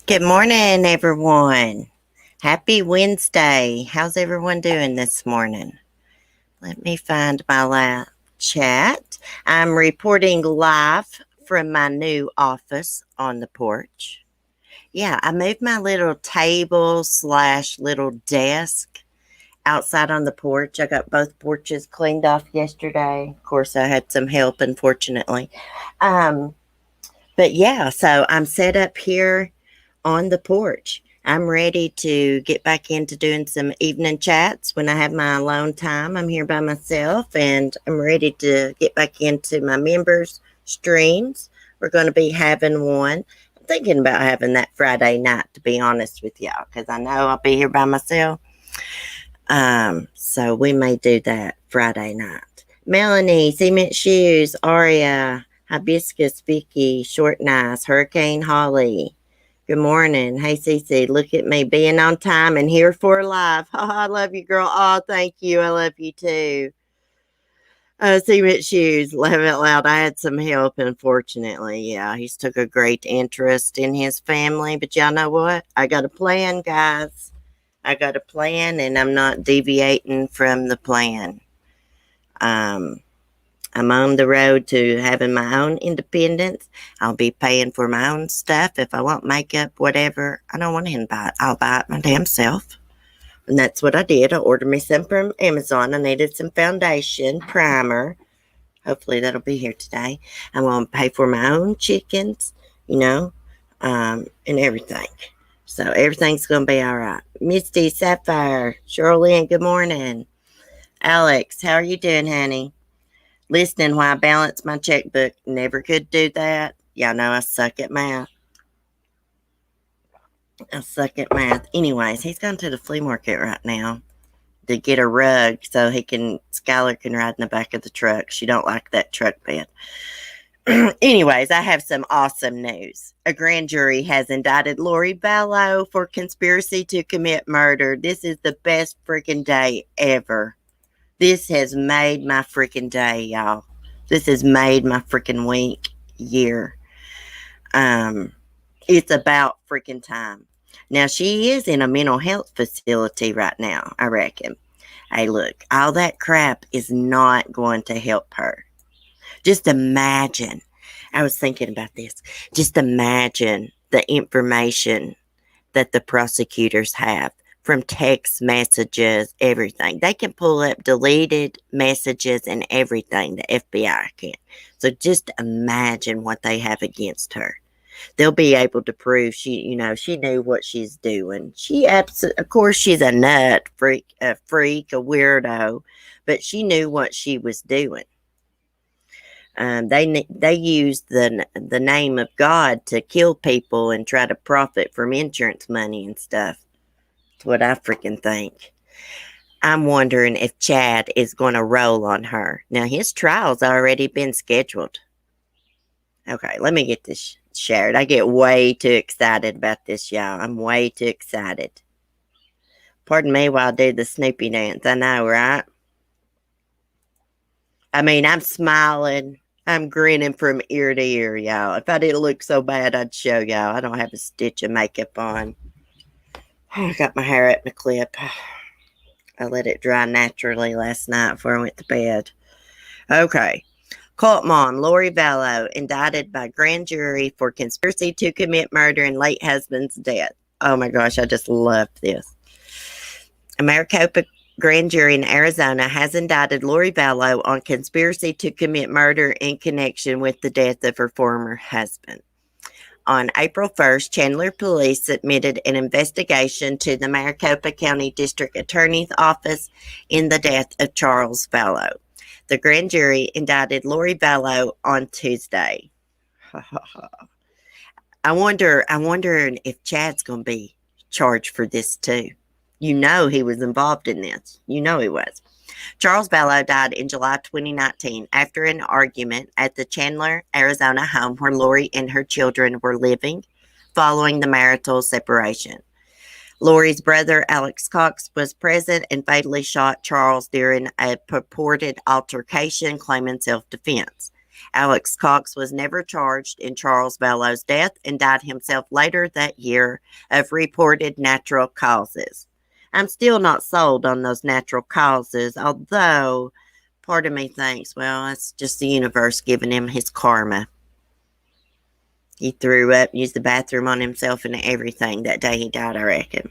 Good morning, everyone. Happy Wednesday. How's everyone doing this morning? Let me find my live chat. I'm reporting live from my new office on the porch. Yeah, I moved my little table slash little desk outside on the porch. I got both porches cleaned off yesterday. Of course, I had some help, unfortunately. Um, but yeah, so I'm set up here on the porch. I'm ready to get back into doing some evening chats when I have my alone time. I'm here by myself and I'm ready to get back into my members' streams. We're going to be having one. I'm thinking about having that Friday night, to be honest with y'all, because I know I'll be here by myself. So we may do that Friday night. Melanie, Cement Shoes, Aria, Hibiscus, Vicky, Short Nice, Hurricane Holly. Good morning. Hey, Cece, look at me being on time and here for live. Oh, I love you, girl. Oh, thank you. I love you too. Cement Shoes, laugh out loud. I had some help, unfortunately. Yeah, he's took a great interest in his family. But y'all know what? I got a plan, guys. I got a plan, and I'm not deviating from the plan. Um, I'm on the road to having my own independence. I'll be paying for my own stuff. If I want makeup, whatever, I don't want him to buy it. I'll buy it my damn self. And that's what I did. I ordered me some from Amazon. I needed some foundation, primer. Hopefully that'll be here today. I'm going to pay for my own chickens, and everything. So everything's going to be all right. Misty, Sapphire, Shirley, good morning. Alex, how are you doing, honey? Listening while I balance my checkbook. Never could do that. Y'all know I suck at math. Anyways, he's gone to the flea market right now to get a rug so Skylar can ride in the back of the truck. She don't like that truck bed. Anyways, I have some awesome news. A grand jury has indicted Lori Vallow for conspiracy to commit murder. This is the best freaking day ever. This has made my freaking day, y'all. This has made my freaking week, year. It's about freaking time. Now, she is in a mental health facility right now, I reckon. Hey, look, all that crap is not going to help her. Just imagine. I was thinking about this. Just imagine the information that the prosecutors have from text messages, everything. They can pull up deleted messages and everything, the FBI can. So just imagine what they have against her. They'll be able to prove she knew what she's doing. Of course, she's a nut, a weirdo, but she knew what she was doing. They used the name of God to kill people and try to profit from insurance money and stuff. That's what I freaking think. I'm wondering if Chad is going to roll on her. Now, his trial's already been scheduled. Okay, let me get this shared. I get way too excited about this, y'all. I'm way too excited. Pardon me while I do the Snoopy dance. I know, right? I mean, I'm smiling. I'm grinning from ear to ear, y'all. If I didn't look so bad, I'd show y'all. I don't have a stitch of makeup on. I got my hair up in a clip. I let it dry naturally last night before I went to bed. Okay. Cult mom Lori Vallow indicted by grand jury for conspiracy to commit murder in late husband's death. Oh my gosh, I just love this. A Maricopa grand jury in Arizona has indicted Lori Vallow on conspiracy to commit murder in connection with the death of her former husband. On April 1st, Chandler police submitted an investigation to the Maricopa County District Attorney's Office in the death of Charles Vallow. The grand jury indicted Lori Vallow on Tuesday. I'm wondering if Chad's going to be charged for this too. You know he was involved in this. You know he was. Charles Vallow died in July 2019 after an argument at the Chandler, Arizona home where Lori and her children were living following the marital separation. Lori's brother, Alex Cox, was present and fatally shot Charles during a purported altercation, claiming self-defense. Alex Cox was never charged in Charles Vallow's death and died himself later that year of reported natural causes. I'm still not sold on those natural causes, although part of me thinks, well, it's just the universe giving him his karma. He threw up, used the bathroom on himself and everything that day he died, I reckon.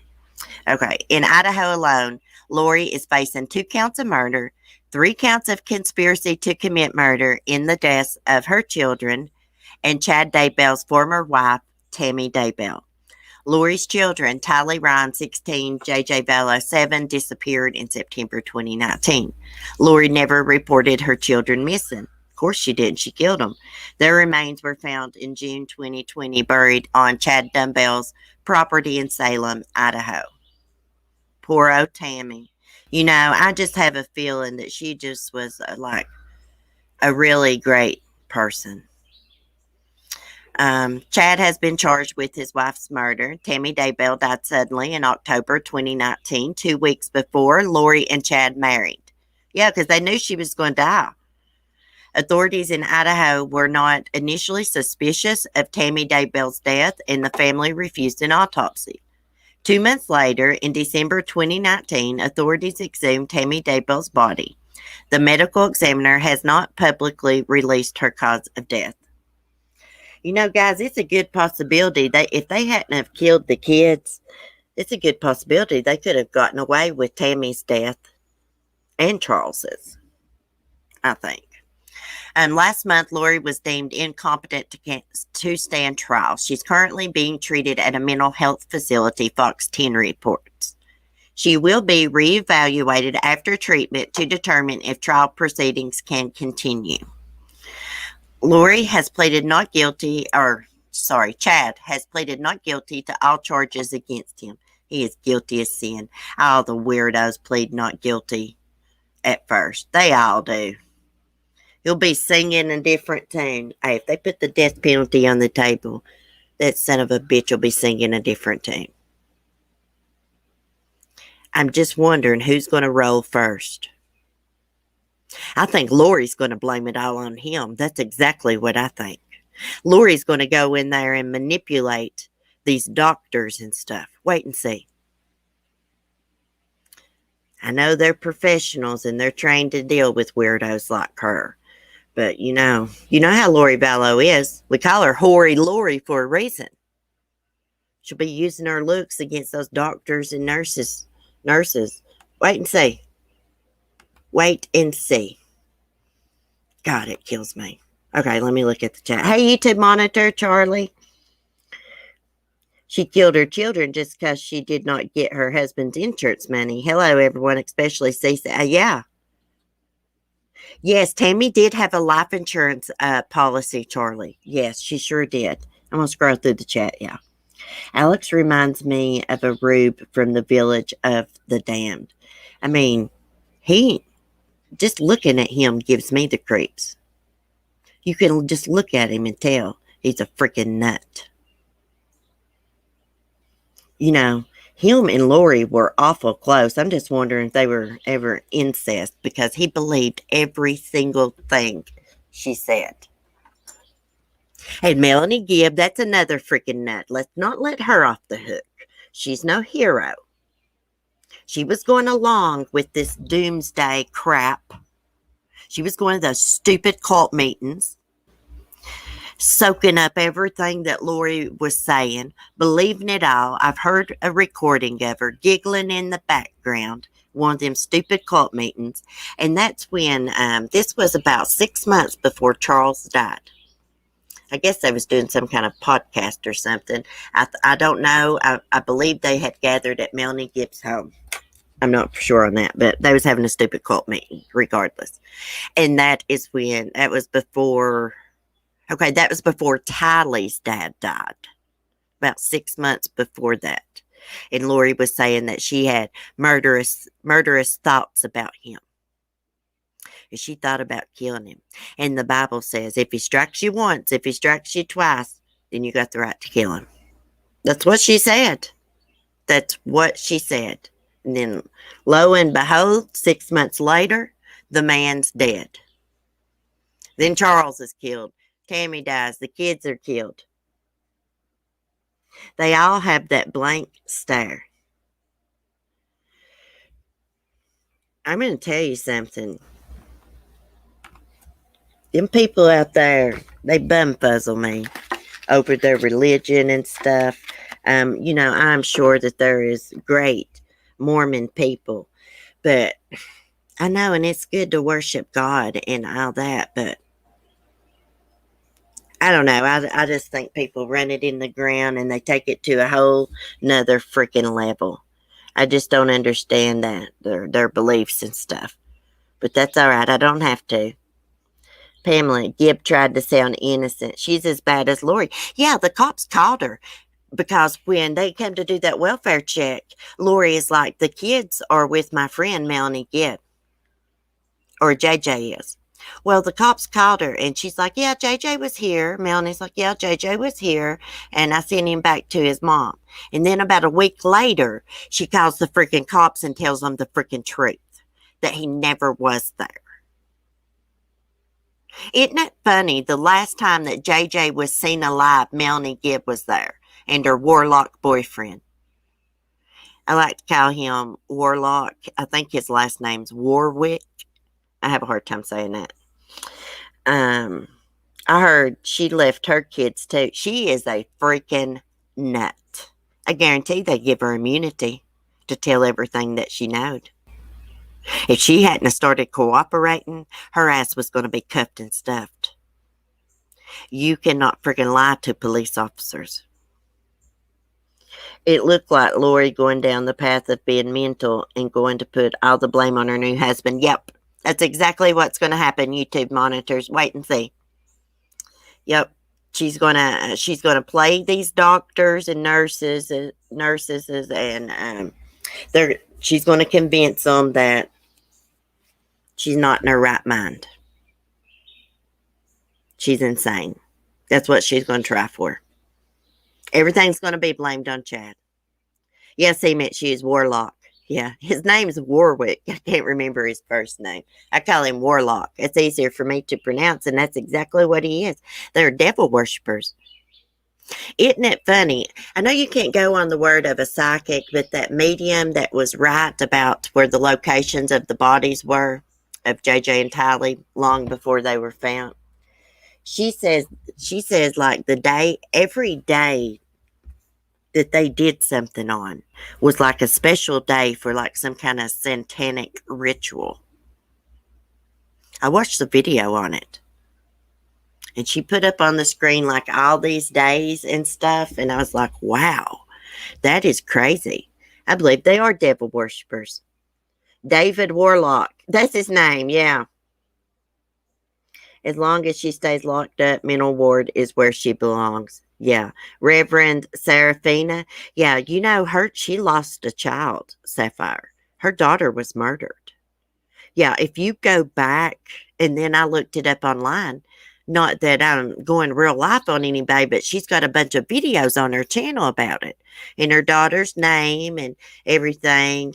Okay, in Idaho alone, Lori is facing 2 counts of murder, 3 counts of conspiracy to commit murder in the deaths of her children and Chad Daybell's former wife, Tammy Daybell. Lori's children, Tylee Ryan, 16, JJ Vallow, 7, disappeared in September 2019. Lori never reported her children missing. Of course she didn't. She killed them. Their remains were found in June 2020, buried on Chad Daybell's property in Salem, Idaho. Poor old Tammy. You know, I just have a feeling that she just was like a really great person. Chad has been charged with his wife's murder. Tammy Daybell died suddenly in October 2019, 2 weeks before Lori and Chad married. Yeah, because they knew she was going to die. Authorities in Idaho were not initially suspicious of Tammy Daybell's death, and the family refused an autopsy. 2 months later, in December 2019, authorities exhumed Tammy Daybell's body. The medical examiner has not publicly released her cause of death. You know, guys, it's a good possibility that if they hadn't have killed the kids, it's a good possibility they could have gotten away with Tammy's death and Charles's, I think. Last month, Lori was deemed incompetent to stand trial. She's currently being treated at a mental health facility, Fox 10 reports. She will be reevaluated after treatment to determine if trial proceedings can continue. Chad has pleaded not guilty to all charges against him. He is guilty as sin. All the weirdos plead not guilty at first. They all do. He'll be singing a different tune. Hey, if they put the death penalty on the table, that son of a bitch will be singing a different tune. I'm just wondering who's going to roll first. I think Lori's going to blame it all on him. That's exactly what I think. Lori's going to go in there and manipulate these doctors and stuff. Wait and see. I know they're professionals and they're trained to deal with weirdos like her. But you know how Lori Vallow is. We call her Hoary Lori for a reason. She'll be using her looks against those doctors and nurses. Wait and see. Wait and see. God, it kills me. Okay, let me look at the chat. Hey, YouTube monitor, Charlie. She killed her children just because she did not get her husband's insurance money. Hello, everyone, especially Cece. Yeah. Yes, Tammy did have a life insurance policy, Charlie. Yes, she sure did. I'm going to scroll through the chat, yeah. Alex reminds me of a rube from the Village of the Damned. I mean, just looking at him gives me the creeps. You can just look at him and tell he's a freaking nut. You know, him and Lori were awful close. I'm just wondering if they were ever incest because he believed every single thing she said. Hey, Melanie Gibb, that's another freaking nut. Let's not let her off the hook. She's no hero. She was going along with this doomsday crap. She was going to those stupid cult meetings, soaking up everything that Lori was saying, believing it all. I've heard a recording of her giggling in the background, one of them stupid cult meetings. And that's when, this was about 6 months before Charles died. I guess they was doing some kind of podcast or something. I don't know. I believe they had gathered at Melanie Gibbs' home. I'm not sure on that, but they was having a stupid cult meeting regardless. And that was before Tylee's dad died. About 6 months before that. And Lori was saying that she had murderous thoughts about him. And she thought about killing him. And the Bible says, if he strikes you once, if he strikes you twice, then you got the right to kill him. That's what she said. That's what she said. And then, lo and behold, 6 months later, the man's dead. Then Charles is killed. Tammy dies. The kids are killed. They all have that blank stare. I'm going to tell you something. Them people out there, they bumfuzzle me over their religion and stuff. I'm sure that there is great Mormon people, but I know, and it's good to worship God and all that, but I don't know. I just think people run it in the ground and they take it to a whole nother freaking level. I just don't understand that, their beliefs and stuff. But that's all right. I don't have to. Pamela Gibb tried to sound innocent. She's as bad as Lori. Yeah, the cops called her because when they came to do that welfare check, Lori is like, the kids are with my friend Melanie Gibb, or JJ is. Well, the cops called her and she's like, yeah, JJ was here. Melanie's like, yeah, JJ was here. And I sent him back to his mom. And then about a week later, she calls the freaking cops and tells them the freaking truth that he never was there. Isn't it funny? The last time that JJ was seen alive, Melanie Gibb was there and her warlock boyfriend. I like to call him Warlock. I think his last name's Warwick. I have a hard time saying that. I heard she left her kids too. She is a freaking nut. I guarantee they give her immunity to tell everything that she knowed. If she hadn't started cooperating, her ass was going to be cuffed and stuffed. You cannot freaking lie to police officers. It looked like Lori going down the path of being mental and going to put all the blame on her new husband. Yep, that's exactly what's going to happen, YouTube monitors. Wait and see. Yep, she's gonna play these doctors and nurses, and she's going to convince them that she's not in her right mind. She's insane. That's what she's going to try for. Everything's going to be blamed on Chad. Yes, he meant she is Warlock. Yeah, his name's Warwick. I can't remember his first name. I call him Warlock. It's easier for me to pronounce, and that's exactly what he is. They're devil worshippers. Isn't it funny? I know you can't go on the word of a psychic, but that medium that was right about where the locations of the bodies were of JJ and Tylee long before they were found. She says like every day that they did something on was like a special day for like some kind of satanic ritual. I watched the video on it. And she put up on the screen like all these days and stuff. And I was like, wow, that is crazy. I believe they are devil worshippers. David Warlock. That's his name. Yeah. As long as she stays locked up, mental ward is where she belongs. Yeah. Reverend Serafina. Yeah. You know, she lost a child, Sapphire. Her daughter was murdered. Yeah. If you go back, and then I looked it up online. Not that I'm going real life on anybody, but she's got a bunch of videos on her channel about it. And her daughter's name and everything.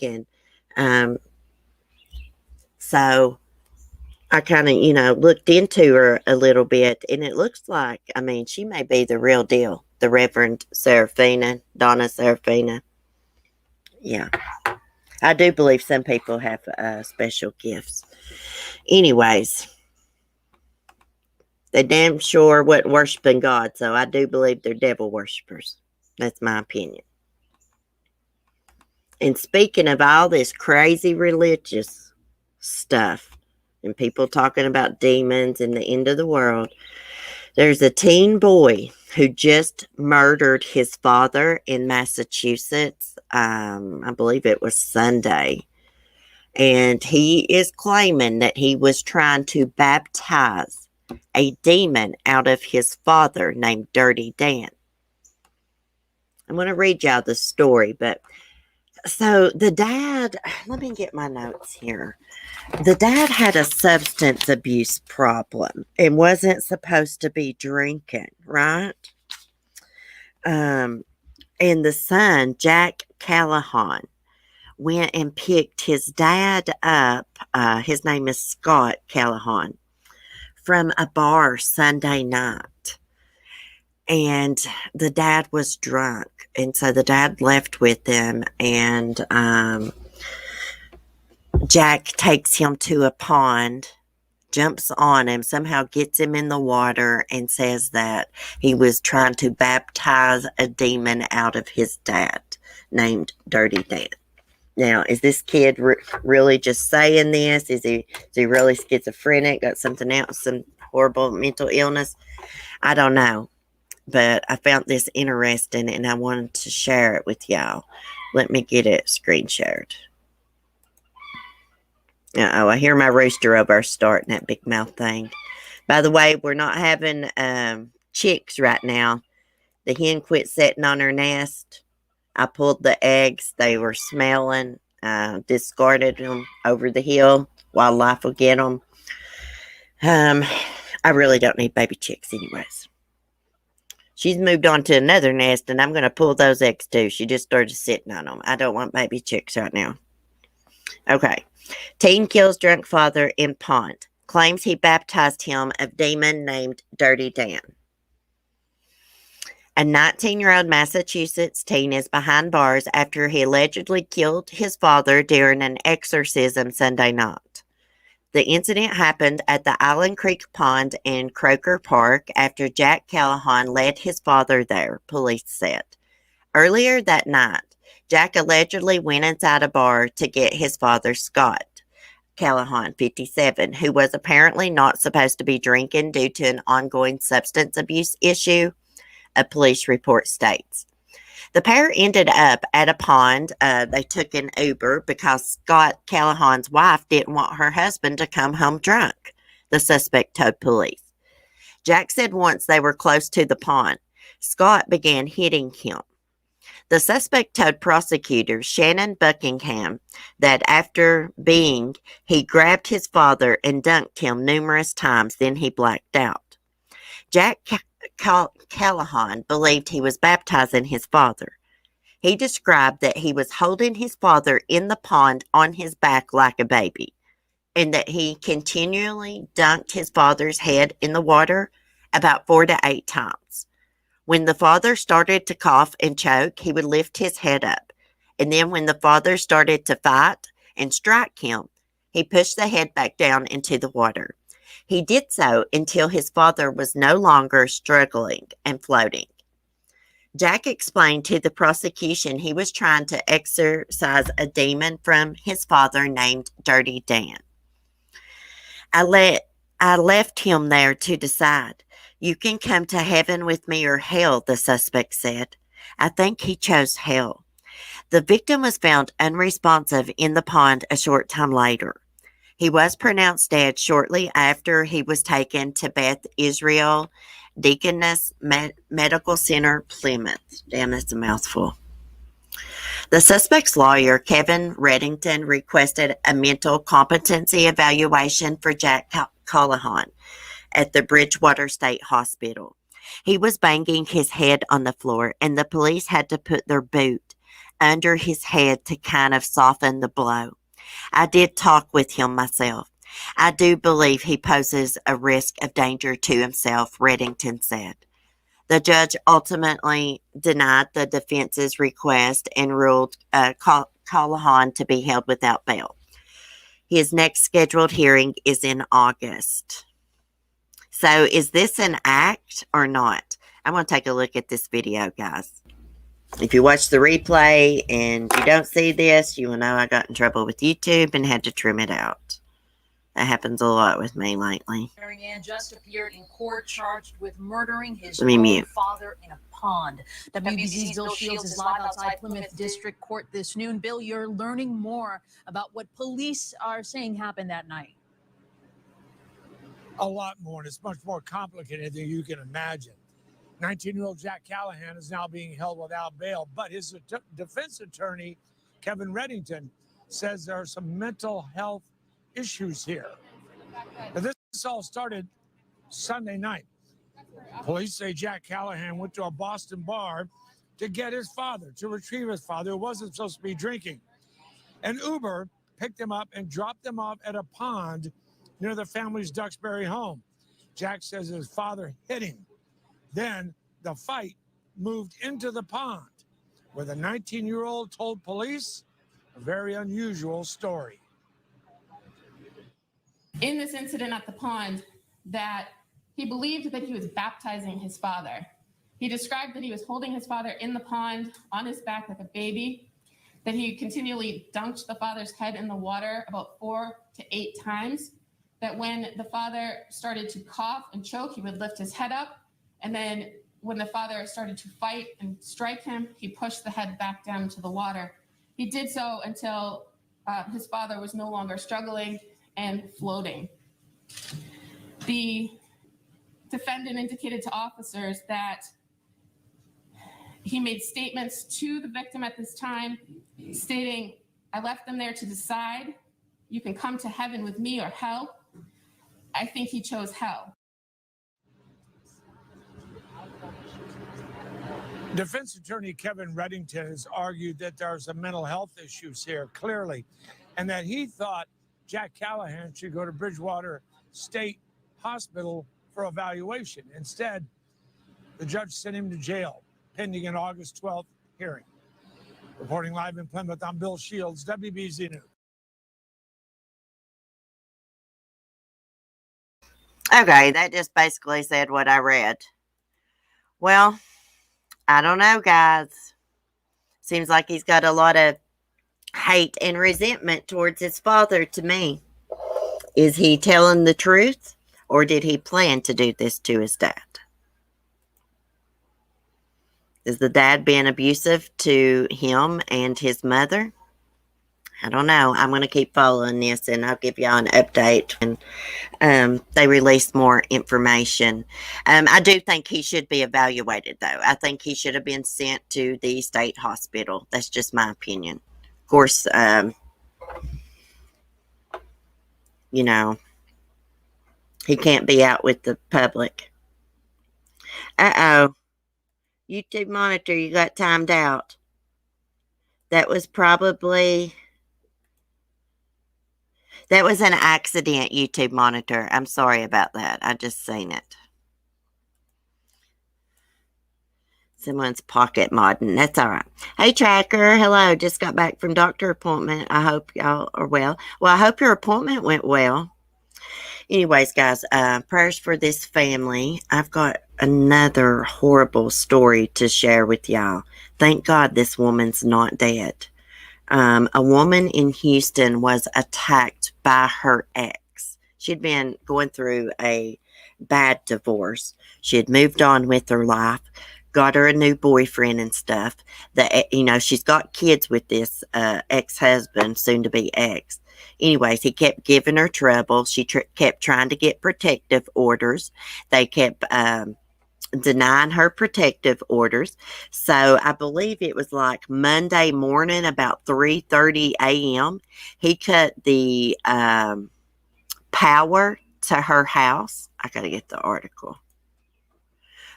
And so I kind of, looked into her a little bit. And it looks like, she may be the real deal. The Reverend Serafina, Donna Serafina. Yeah. I do believe some people have special gifts. Anyways. They damn sure wasn't worshiping God, so I do believe they're devil worshippers. That's my opinion. And speaking of all this crazy religious stuff and people talking about demons and the end of the world, there's a teen boy who just murdered his father in Massachusetts. I believe it was Sunday. And he is claiming that he was trying to baptize a demon out of his father named Dirty Dan. I'm going to read y'all the story, but so the dad, let me get my notes here. The dad had a substance abuse problem and wasn't supposed to be drinking, right? And the son, Jack Callahan, went and picked his dad up. His name is Scott Callahan, from a bar Sunday night. And the dad was drunk. And so the dad left with them. And Jack takes him to a pond, jumps on him, somehow gets him in the water, and says that he was trying to baptize a demon out of his dad named Dirty Dan. Now, is this kid really just saying this? Is he really schizophrenic? Got something else, some horrible mental illness? I don't know. But I found this interesting and I wanted to share it with y'all. Let me get it screen shared. Uh-oh, I hear my rooster over there starting that big mouth thing. By the way, we're not having chicks right now. The hen quit sitting on her nest. I pulled the eggs. They were smelling. Discarded them over the hill. Wildlife will get them. I really don't need baby chicks anyways. She's moved on to another nest, and I'm going to pull those eggs too. She just started sitting on them. I don't want baby chicks right now. Okay. Teen kills drunk father in pond. Claims he baptized him of demon named Dirty Dan. A 19-year-old Massachusetts teen is behind bars after he allegedly killed his father during an exorcism Sunday night. The incident happened at the Island Creek Pond in Croker Park after Jack Callahan led his father there, police said. Earlier that night, Jack allegedly went inside a bar to get his father, Scott Callahan, 57, who was apparently not supposed to be drinking due to an ongoing substance abuse issue, a police report states. The pair ended up at a pond. They took an Uber because Scott Callahan's wife didn't want her husband to come home drunk, the suspect told police. Jack said once they were close to the pond, Scott began hitting him. The suspect told prosecutors Shannon Buckingham that after being, he grabbed his father and dunked him numerous times, then he blacked out. Jack Callahan believed he was baptizing his father. He described that he was holding his father in the pond on his back like a baby, and that he continually dunked his father's head in the water about 4 to 8 times. When the father started to cough and choke, he would lift his head up, and then when the father started to fight and strike him, he pushed the head back down into the water. He did so until his father was no longer struggling and floating. Jack explained to the prosecution he was trying to exorcise a demon from his father named Dirty Dan. I left him there to decide. You can come to heaven with me or hell, the suspect said. I think he chose hell. The victim was found unresponsive in the pond a short time later. He was pronounced dead shortly after he was taken to Beth Israel Deaconess Medical Center, Plymouth. Damn, that's a mouthful. The suspect's lawyer, Kevin Reddington, requested a mental competency evaluation for Jack Callahan at the Bridgewater State Hospital. He was banging his head on the floor, and the police had to put their boot under his head to kind of soften the blow. I did talk with him myself. I do believe he poses a risk of danger to himself, Reddington said. The judge ultimately denied the defense's request and ruled Callahan to be held without bail. His next scheduled hearing is in August. So is this an act or not? I'm going to take a look at this video, guys. If you watch the replay and you don't see this, you will know I got in trouble with YouTube and had to trim it out. That happens a lot with me lately. Marianne just appeared in court charged with murdering his own father in a pond. WBZ's Bill Shields is live outside Plymouth District Court this noon. Bill, you're learning more about what police are saying happened that night. A lot more, and it's much more complicated than you can imagine. 19-year-old Jack Callahan is now being held without bail, but his defense attorney, Kevin Reddington, says there are some mental health issues here. Now, this all started Sunday night. Police say Jack Callahan went to a Boston bar to get his father, to retrieve his father, who wasn't supposed to be drinking. An Uber picked him up and dropped him off at a pond near the family's Duxbury home. Jack says his father hit him. Then the fight moved into the pond, where the 19-year-old told police a very unusual story. In this incident at the pond, that he believed that he was baptizing his father. He described that he was holding his father in the pond on his back like a baby, that he continually dunked the father's head in the water about 4 to 8 times, that when the father started to cough and choke, he would lift his head up, and then when the father started to fight and strike him, he pushed the head back down into the water. He did so until his father was no longer struggling and floating. The defendant indicated to officers that he made statements to the victim at this time stating, "I left them there to decide. You can come to heaven with me or hell." I think he chose hell. Defense attorney Kevin Reddington has argued that there are some mental health issues here, clearly, and that he thought Jack Callahan should go to Bridgewater State Hospital for evaluation. Instead, the judge sent him to jail, pending an August 12th hearing. Reporting live in Plymouth, I'm Bill Shields, WBZ News. Okay, that just basically said what I read. Well, I don't know, guys. Seems like he's got a lot of hate and resentment towards his father to me. Is he telling the truth, or did he plan to do this to his dad? Is the dad being abusive to him and his mother? I don't know. I'm going to keep following this, and I'll give y'all an update when they release more information. I do think he should be evaluated, though. I think he should have been sent to the state hospital. That's just my opinion. Of course, you know, he can't be out with the public. Uh-oh. YouTube monitor, you got timed out. That was an accident, YouTube monitor. I'm sorry about that. I just seen it. Someone's pocket modding. That's all right. Hey, Tracker. Hello. Just got back from doctor appointment. I hope y'all are well. Well, I hope your appointment went well. Anyways, guys, prayers for this family. I've got another horrible story to share with y'all. Thank God this woman's not dead. A woman in Houston was attacked by her ex. She'd been going through a bad divorce. She had moved on with her life, got her a new boyfriend and stuff. She's got kids with this ex-husband, soon to be ex. Anyways, he kept giving her trouble. She kept trying to get protective orders. They kept denying her protective orders. So I believe it was like Monday morning about 3:30 a.m. He cut the power to her house. I got to get the article.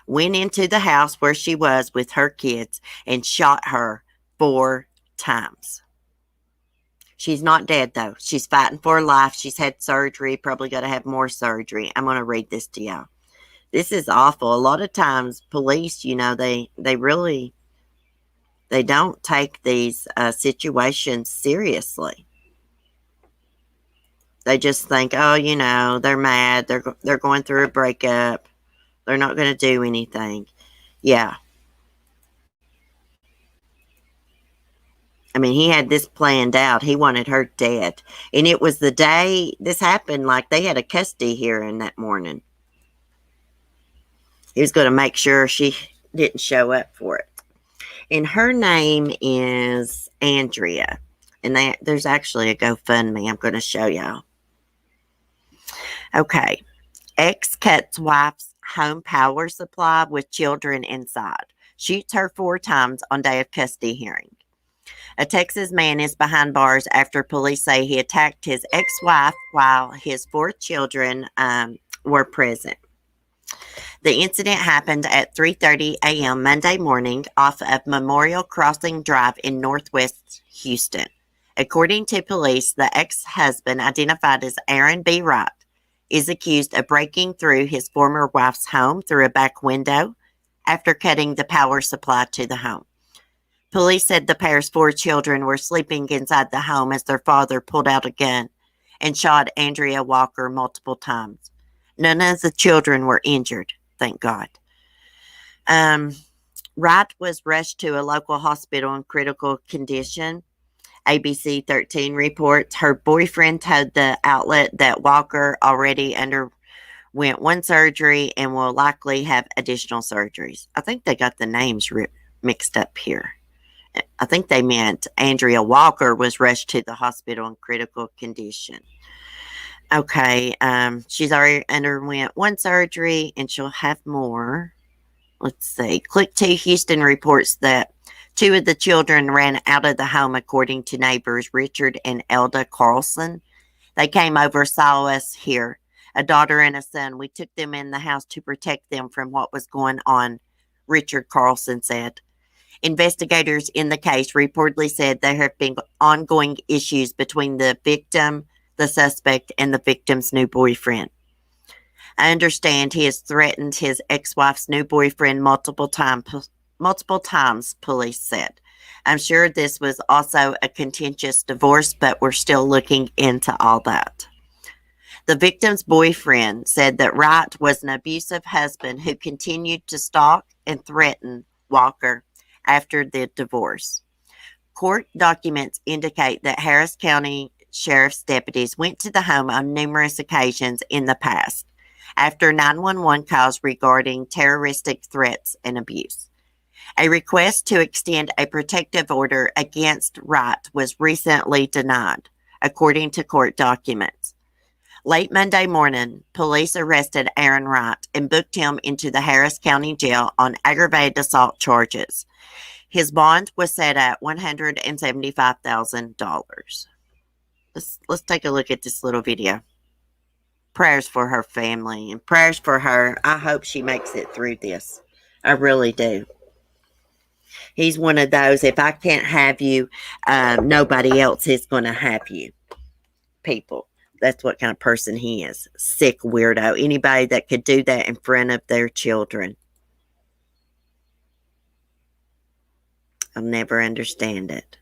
Went into the house where she was with her kids and shot her 4 times. She's not dead, though. She's fighting for her life. She's had surgery, probably got to have more surgery. I'm going to read this to y'all. This is awful. A lot of times, police, they don't take these situations seriously. They just think, oh, they're mad. They're going through a breakup. They're not going to do anything. Yeah. I mean, he had this planned out. He wanted her dead. And it was the day this happened, like they had a custody hearing that morning. He was going to make sure she didn't show up for it. And her name is Andrea. And there's actually a GoFundMe I'm going to show y'all. Okay. Ex cuts wife's home power supply with children inside. Shoots her 4 times on day of custody hearing. A Texas man is behind bars after police say he attacked his ex-wife while his 4 children were present. The incident happened at 3:30 a.m. Monday morning off of Memorial Crossing Drive in Northwest Houston. According to police, the ex-husband, identified as Aaron B. Wright, is accused of breaking through his former wife's home through a back window after cutting the power supply to the home. Police said the pair's 4 children were sleeping inside the home as their father pulled out a gun and shot Andrea Walker multiple times. None of the children were injured, thank God. Wright was rushed to a local hospital in critical condition. ABC 13 reports her boyfriend told the outlet that Walker already underwent 1 surgery and will likely have additional surgeries. I think they got the names mixed up here. I think they meant Andrea Walker was rushed to the hospital in critical condition. Okay, she's already underwent 1 surgery and she'll have more. Let's see. Click 2 Houston reports that 2 of the children ran out of the home, according to neighbors Richard and Elda Carlson. They came over, saw us here, a daughter and a son. We took them in the house to protect them from what was going on, Richard Carlson said. Investigators in the case reportedly said there have been ongoing issues between the victim, the suspect, and the victim's new boyfriend. I understand he has threatened his ex-wife's new boyfriend multiple times, police said. I'm sure this was also a contentious divorce, but we're still looking into all that. The victim's boyfriend said that Wright was an abusive husband who continued to stalk and threaten Walker after the divorce. Court documents indicate that Harris County Sheriff's deputies went to the home on numerous occasions in the past after 911 calls regarding terroristic threats and abuse. A request to extend a protective order against Wright was recently denied, according to court documents. Late Monday morning, police arrested Aaron Wright and booked him into the Harris County Jail on aggravated assault charges. His bond was set at $175,000. Let's take a look at this little video. Prayers for her family and prayers for her. I hope she makes it through this. I really do. He's one of those, if I can't have you, nobody else is going to have you people. That's what kind of person he is. Sick weirdo. Anybody that could do that in front of their children. I'll never understand it.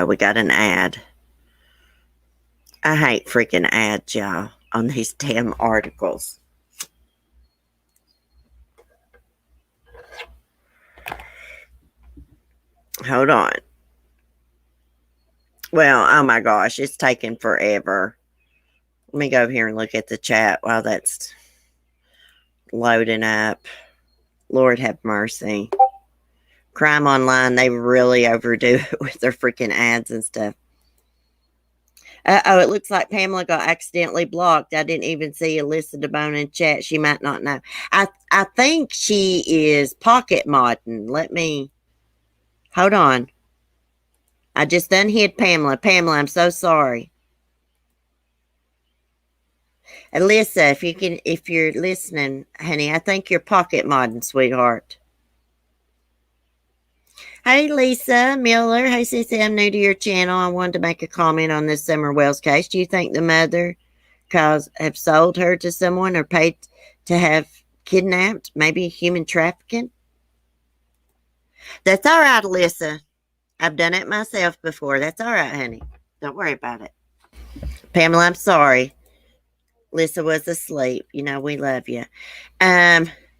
We got an ad. I hate freaking ads, y'all, on these damn articles. Hold on. Well, oh my gosh, it's taking forever. Let me go over here and look at the chat while that's loading up. Lord have mercy. Crime Online, they really overdo it with their freaking ads and stuff. It looks like Pamela got accidentally blocked. I didn't even see Alyssa DeBone in chat. She might not know. I think she is pocket modding. Let me... Hold on. I just unhid Pamela. Pamela, I'm so sorry. Alyssa, if you're listening, honey, I think you're pocket modding, sweetheart. Hey, Lisa Miller. Hey, Cece, I'm new to your channel. I wanted to make a comment on this Summer Wells case. Do you think the mother have sold her to someone or paid to have kidnapped? Maybe human trafficking? That's all right, Alyssa. I've done it myself before. That's all right, honey. Don't worry about it. Pamela, I'm sorry. Lisa was asleep. You know, we love you.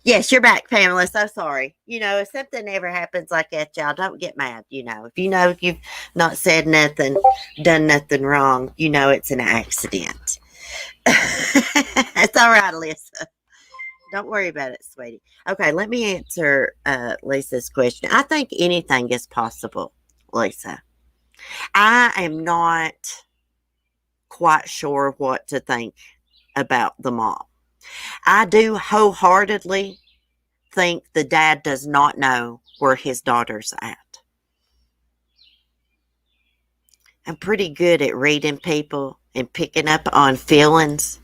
Yes, you're back, Pamela. So sorry. You know, if something ever happens like that, y'all, don't get mad. You know if you've not said nothing, done nothing wrong, you know it's an accident. It's all right, Lisa. Don't worry about it, sweetie. Okay, let me answer Lisa's question. I think anything is possible, Lisa. I am not quite sure what to think about the mom. I do wholeheartedly think the dad does not know where his daughter's at. I'm pretty good at reading people and picking up on feelings.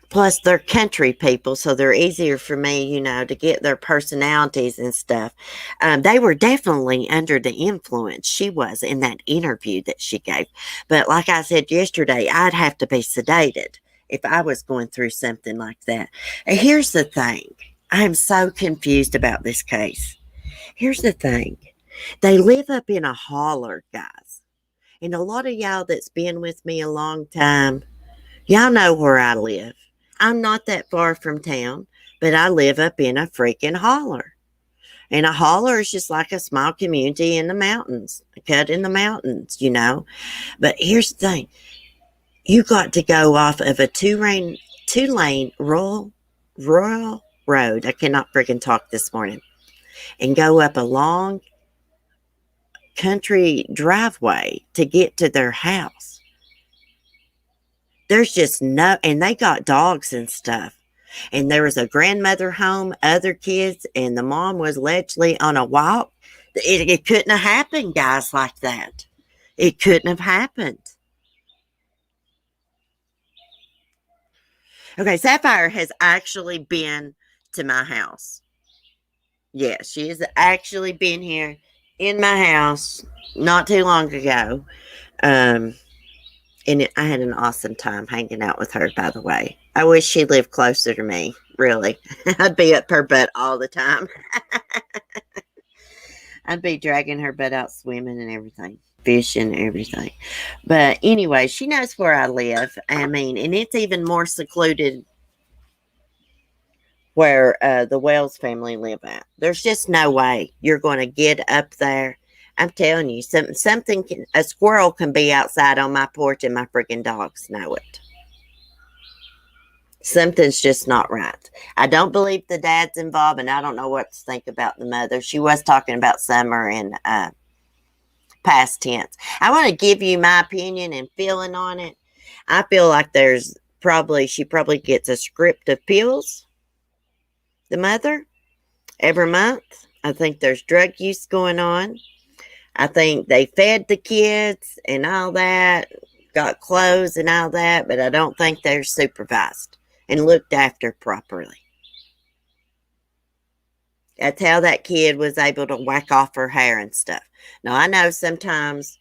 Plus, they're country people, so they're easier for me, you know, to get their personalities and stuff. They were definitely under the influence. She was in that interview that she gave. But like I said yesterday, I'd have to be sedated. if I was going through something like that. And here's the thing. I'm so confused about this case. Here's the thing. They live up in a holler, guys. And a lot of y'all that's been with me a long time, y'all know where I live. I'm not that far from town, but I live up in a freaking holler. And a holler is just like a small community in the mountains, cut in the mountains, you know. But here's the thing. You got to go off of a two-lane rural road. I cannot freaking talk this morning. And go up a long country driveway to get to their house. There's just no, and they got dogs and stuff. And there was a grandmother home, other kids, and the mom was allegedly on a walk. It couldn't have happened, guys, like that. It couldn't have happened. Okay, Sapphire has actually been to my house. Yeah, she has actually been here in my house not too long ago. And I had an awesome time hanging out with her, by the way. I wish she lived closer to me, really. I'd be up her butt all the time. I'd be dragging her butt out swimming and everything, fishing and everything. But anyway, she knows where I live. I mean, and it's even more secluded where the Wells family live at. There's just no way you're going to get up there. I'm telling you, a squirrel can be outside on my porch and my freaking dogs know it. Something's just not right. I don't believe the dad's involved, and I don't know what to think about the mother. She was talking about Summer in past tense. I want to give you my opinion and feeling on it. I feel like she probably gets a script of pills, the mother, every month. I think there's drug use going on. I think they fed the kids and all that, got clothes and all that, but I don't think they're supervised and looked after properly. That's how that kid was able to whack off her hair and stuff. Now, I know sometimes,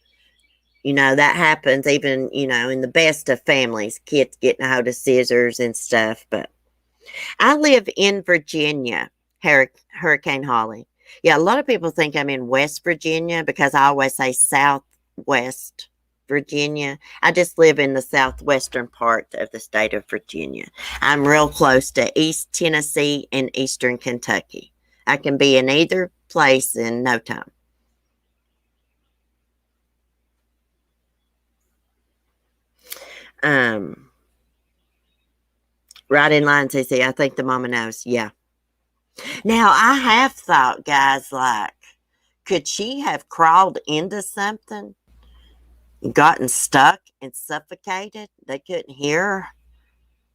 that happens even, in the best of families, kids getting a hold of scissors and stuff. But I live in Virginia, Hurricane Holly. Yeah, a lot of people think I'm in West Virginia because I always say Southwest Virginia. I just live in the southwestern part of the state of Virginia. I'm real close to East Tennessee and Eastern Kentucky. I can be in either place in no time. Right in line, CC. I think the mama knows. Yeah. Now, I have thought, guys, like, could she have crawled into something, gotten stuck and suffocated? They couldn't hear her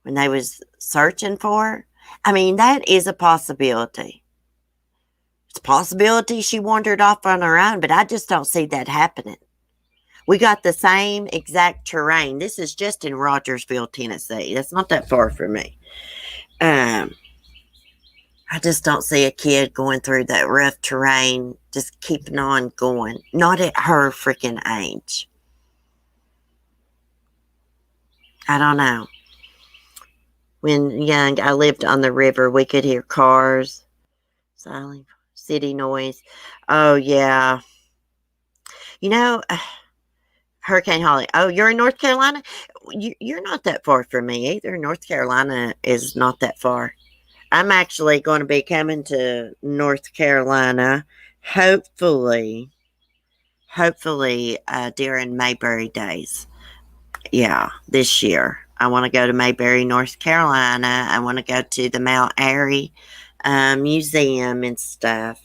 when they was searching for her. I mean, that is a possibility. It's a possibility she wandered off on her own, but I just don't see that happening. We got the same exact terrain. This is just in Rogersville, Tennessee. That's not that far from me. I just don't see a kid going through that rough terrain, just keeping on going. Not at her freaking age. I don't know. When young, I lived on the river. We could hear cars, silent city noise. Oh, yeah. Hurricane Holly. Oh, you're in North Carolina? You're not that far from me either. North Carolina is not that far. I'm actually going to be coming to North Carolina, hopefully during Mayberry days. Yeah, this year. I want to go to Mayberry, North Carolina. I want to go to the Mount Airy Museum and stuff.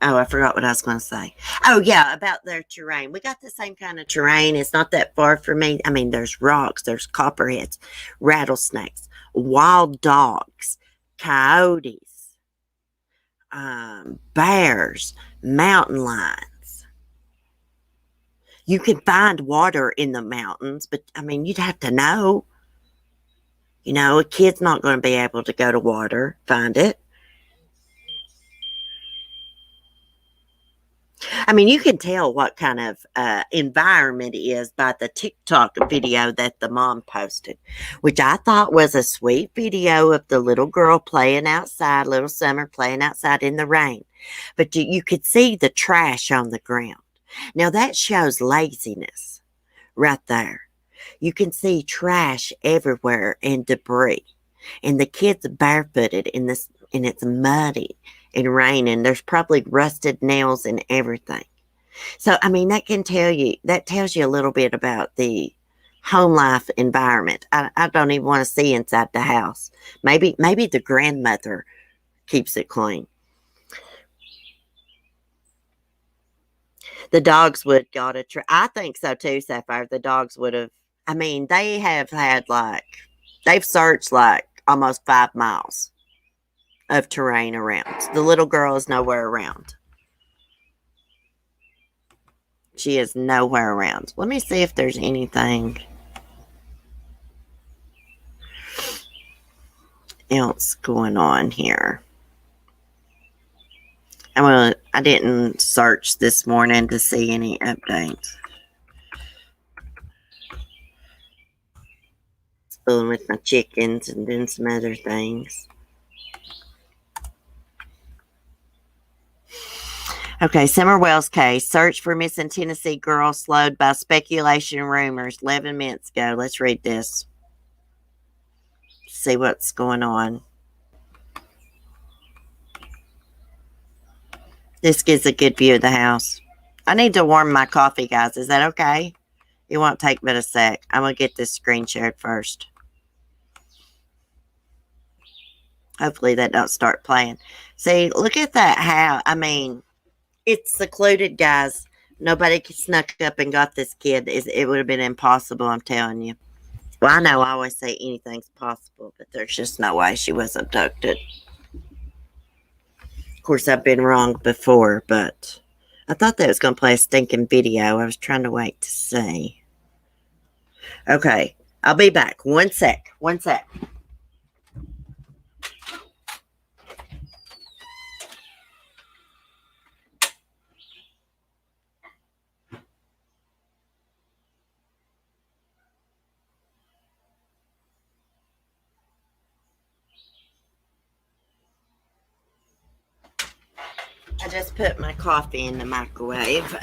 Oh, I forgot what I was going to say. Oh, yeah, about their terrain. We got the same kind of terrain. It's not that far from me. I mean, there's rocks, there's copperheads, rattlesnakes, wild dogs, coyotes, bears, mountain lions. You can find water in the mountains, but, I mean, you'd have to know. A kid's not going to be able to go to water, find it. I mean, you can tell what kind of environment it is by the TikTok video that the mom posted, which I thought was a sweet video of the little girl playing outside, little Summer playing outside in the rain. But you could see the trash on the ground. Now, that shows laziness right there. You can see trash everywhere and debris. And the kid's barefooted in this, and it's muddy and raining. There's probably rusted nails and everything. So, I mean, that tells you a little bit about the home life environment. I don't even want to see inside the house. Maybe the grandmother keeps it clean. The dogs would got a I think so too, Sapphire. The dogs would have, I mean, they have had they've searched almost 5 miles of terrain around. The little girl is nowhere around. She is nowhere around. Let me see if there's anything else going on here. I didn't search this morning to see any updates. Fooling with my chickens and doing some other things. Okay, Summer Wells case. Search for missing Tennessee girl slowed by speculation and rumors. 11 minutes ago. Let's read this. See what's going on. This gives a good view of the house. I need to warm my coffee, guys. Is that okay? It won't take but a sec. I'm going to get this screen shared first. Hopefully that don't start playing. See, look at that house. I mean, it's secluded, guys. Nobody snuck up and got this kid. It would have been impossible, I'm telling you. Well, I know I always say anything's possible, but there's just no way she was abducted. Of course, I've been wrong before, but I thought that was going to play a stinking video. I was trying to wait to see. Okay, I'll be back. One sec. I just put my coffee in the microwave.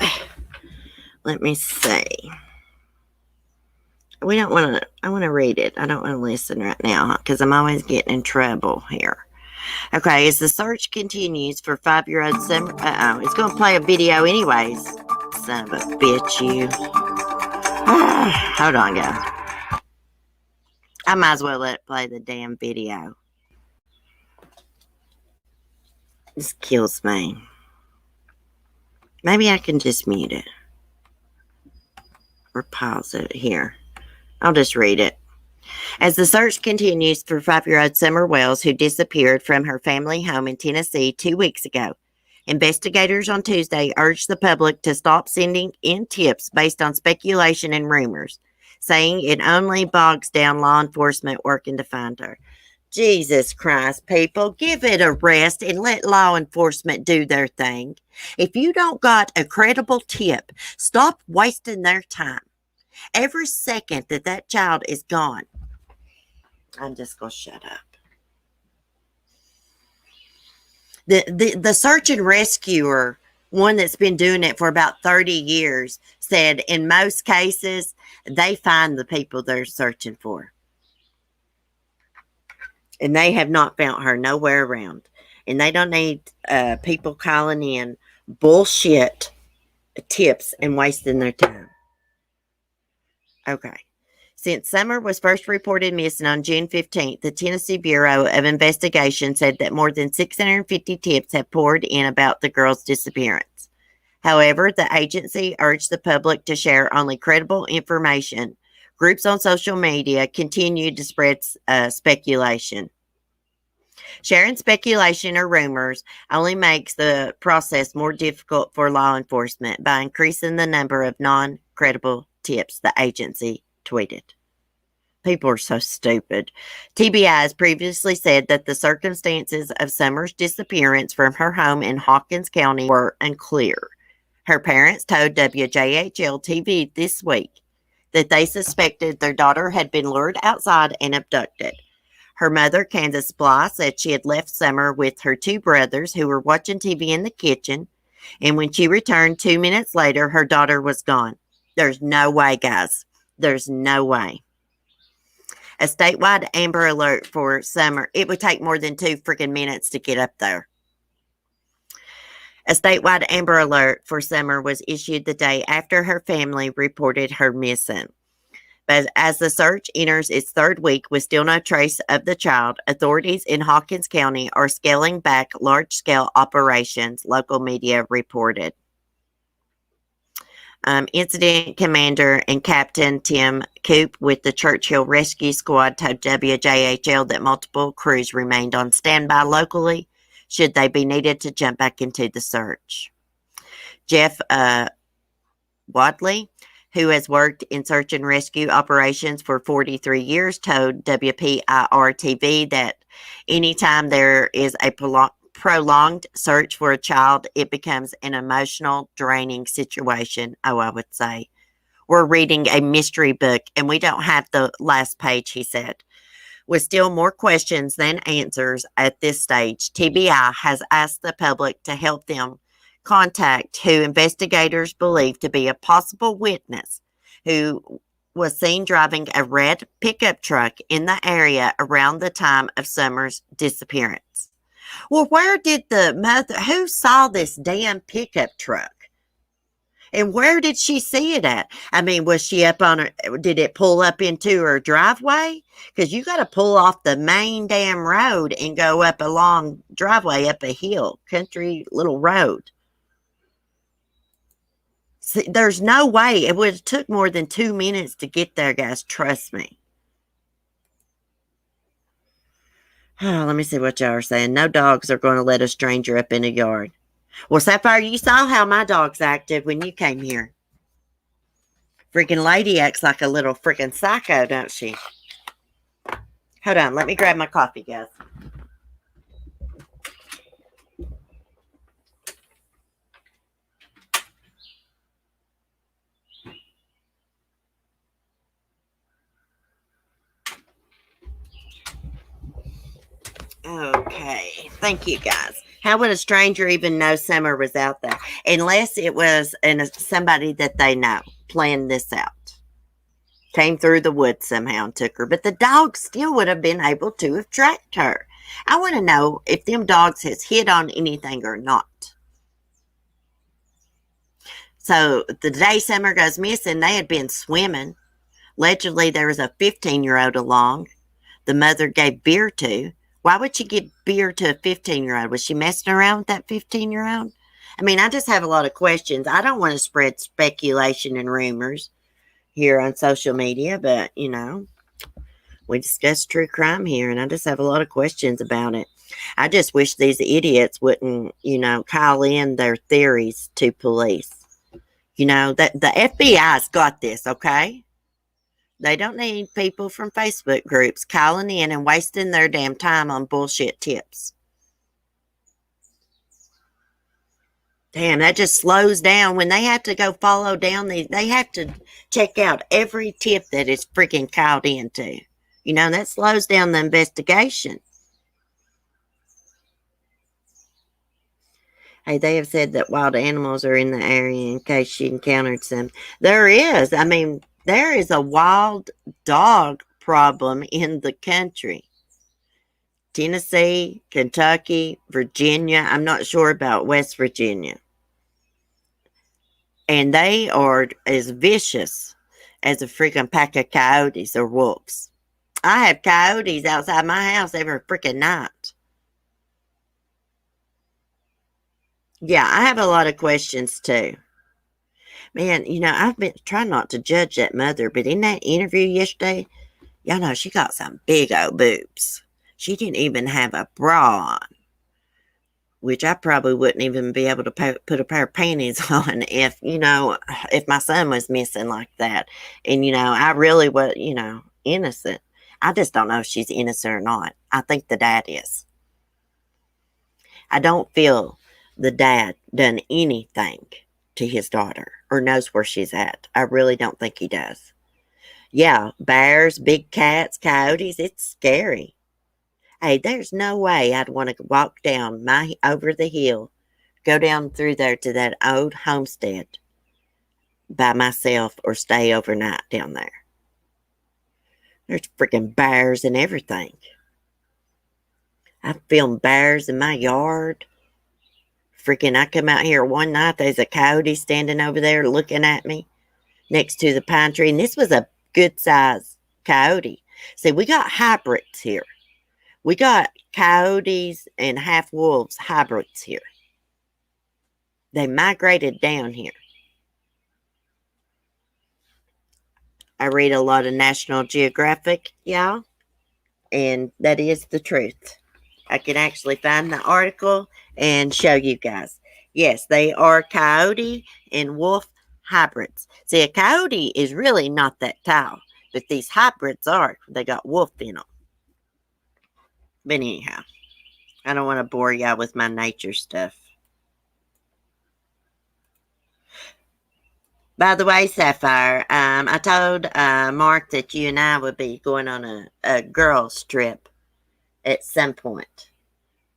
Let me see. I want to read it. I don't want to listen right now because I'm always getting in trouble here. Okay, as the search continues for 5-year-old Summer, it's going to play a video anyways. Son of a bitch, you. Hold on, guys. I might as well let it play the damn video. This kills me. Maybe I can just mute it. Or pause it here. I'll just read it. As the search continues for 5-year-old Summer Wells, who disappeared from her family home in Tennessee 2 weeks ago, investigators on Tuesday urged the public to stop sending in tips based on speculation and rumors, saying it only bogs down law enforcement working to find her. Jesus Christ, people, give it a rest and let law enforcement do their thing. If you don't got a credible tip, stop wasting their time. Every second that child is gone, I'm just going to shut up. The search and rescuer, one that's been doing it for about 30 years, said in most cases, they find the people they're searching for. And they have not found her nowhere around. And they don't need people calling in bullshit tips and wasting their time. Okay. Since Summer was first reported missing on June 15th, the Tennessee Bureau of Investigation said that more than 650 tips have poured in about the girl's disappearance. However, the agency urged the public to share only credible information. Groups on social media continued to spread speculation. Sharing speculation or rumors only makes the process more difficult for law enforcement by increasing the number of non-credible tips, the agency tweeted. People are so stupid. TBI has previously said that the circumstances of Summer's disappearance from her home in Hawkins County were unclear. Her parents told WJHL TV this week that they suspected their daughter had been lured outside and abducted. Her mother, Candace Bly, said she had left Summer with her two brothers who were watching TV in the kitchen, and when she returned 2 minutes later, her daughter was gone. There's no way, guys. There's no way. A statewide Amber Alert for Summer. It would take more than 2 freaking minutes to get up there. A statewide Amber Alert for Summer was issued the day after her family reported her missing. But as the search enters its 3rd week with still no trace of the child, authorities in Hawkins County are scaling back large-scale operations, local media reported. Incident Commander and Captain Tim Coop with the Churchill Rescue Squad told WJHL that multiple crews remained on standby locally should they be needed to jump back into the search. Jeff Wadley, who has worked in search and rescue operations for 43 years, told WPIR-TV that anytime there is a prolonged search for a child, it becomes an emotional, draining situation. Oh, I would say. We're reading a mystery book, and we don't have the last page, he said. With still more questions than answers at this stage, TBI has asked the public to help them contact who investigators believe to be a possible witness who was seen driving a red pickup truck in the area around the time of Summer's disappearance. Well, where did the mother, who saw this damn pickup truck? And where did she see it at? I mean, was she up on her, did it pull up into her driveway? Because you got to pull off the main damn road and go up a long driveway up a hill, country little road. See, there's no way. It would have took more than 2 minutes to get there, guys. Trust me. Oh, let me see what y'all are saying. No dogs are going to let a stranger up in a yard. Well, Sapphire, you saw how my dogs acted when you came here. Freaking lady acts like a little freaking psycho, don't she? Hold on. Let me grab my coffee, guys. Okay. Thank you, guys. How would a stranger even know Summer was out there? Unless it was somebody that they know planned this out. Came through the woods somehow and took her. But the dog still would have been able to have tracked her. I want to know if them dogs has hit on anything or not. So the day Summer goes missing, they had been swimming. Allegedly, there was a 15-year-old along. The mother gave beer to. Why would she give beer to a 15-year-old? Was she messing around with that 15-year-old? I mean, I just have a lot of questions. I don't want to spread speculation and rumors here on social media, but, you know, we discuss true crime here, and I just have a lot of questions about it. I just wish these idiots wouldn't, you know, call in their theories to police. You know, that the FBI's got this, okay? They don't need people from Facebook groups calling in and wasting their damn time on bullshit tips. Damn, that just slows down when they have to go follow down these. They have to check out every tip that is freaking called into. You know, that slows down the investigation. Hey, they have said that wild animals are in the area in case she encountered some. There is. I mean, there is a wild dog problem in the country. Tennessee, Kentucky, Virginia. I'm not sure about West Virginia. And they are as vicious as a freaking pack of coyotes or wolves. I have coyotes outside my house every freaking night. Yeah, I have a lot of questions too. Man, you know, I've been trying not to judge that mother, but in that interview yesterday, y'all know she got some big old boobs. She didn't even have a bra on, which I probably wouldn't even be able to put a pair of panties on if, you know, if my son was missing like that. And, you know, I really was, you know, innocent. I just don't know if she's innocent or not. I think the dad is. I don't feel the dad done anything to his daughter or knows where she's at. I really don't think he does. Yeah, bears, big cats, coyotes, it's scary. Hey, there's no way I'd want to walk down over the hill, go down through there to that old homestead by myself or stay overnight down there. There's freaking bears and everything. I filmed bears in my yard. Freaking, I come out here one night, there's a coyote standing over there looking at me next to the pine tree. And this was a good size coyote. See, we got hybrids here. We got coyotes and half wolves hybrids here. They migrated down here. I read a lot of National Geographic, y'all, and that is the truth. I can actually find the article and show you guys. Yes, they are coyote and wolf hybrids. See, a coyote is really not that tall, but these hybrids are. They got wolf in them. But anyhow, I don't want to bore y'all with my nature stuff. By the way, Sapphire, I told Mark that you and I would be going on a girls' trip at some point.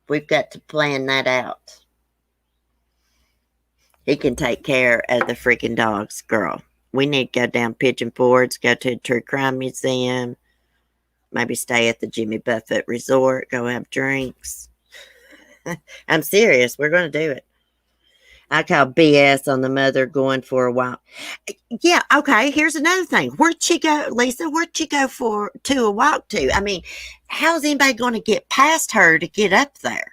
We've got to plan that out. He can take care of the freaking dogs, girl. We need to go down Pigeon Forge, go to a true crime museum, maybe stay at the Jimmy Buffett Resort, go have drinks. I'm serious. We're going to do it. I call BS on the mother going for a walk. Yeah, okay, here's another thing. Where'd she go, Lisa? Where'd she go to a walk to? I mean, how's anybody going to get past her to get up there?